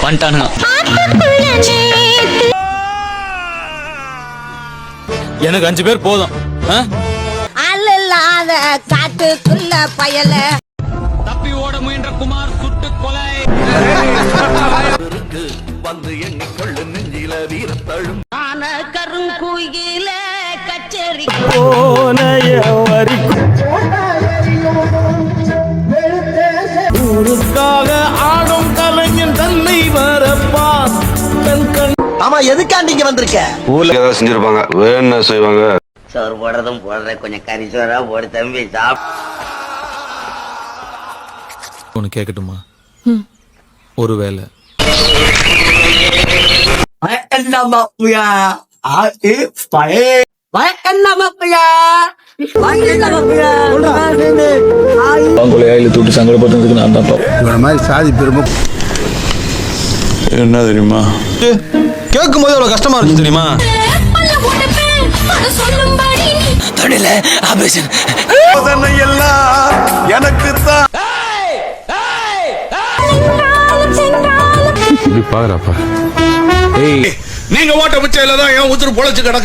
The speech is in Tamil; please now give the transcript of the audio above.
பண்ணிட்டானுங்க. எனக்கு 5 பேர் போதும். அல்ல காட்டுக்குள்ள பயல தப்பி ஓட முயன்ற குமார் சுட்டு கொலை. வந்து எண்ணிக்கொள்ளு நெஞ்சில வீரத்தழும் ஆன கருங்குயில கச்சேரி ஊருக்காக ஆடும் கலைஞன் தன்னை வரப்பான் தன் கண். ஆமா, எதுக்காண்டிங்க வந்திருக்க? ஊர்ல ஏதாவது செஞ்சிருப்பாங்க, வேணா செய்வாங்க. சோறு போடுறதும் போடுற கொஞ்சம் கறி சோறா போடு தம்பி சாப். ஒன்னு கேட்கட்டுமா? ஒருவேளை தூட்டு சங்கடப்பட்டு நான் தான் மாதிரி சாதி பெருமை என்ன தெரியுமா, கேட்கும் போது அவ்வளவு கஷ்டமா இருக்கு தெரியுமா? எல்லாம் எனக்கு தான். பாக்குறாப்பா நீங்க ஓட்ட பிச்சையில தான் என் உதிர் பொழைச்சு கிடக்கு.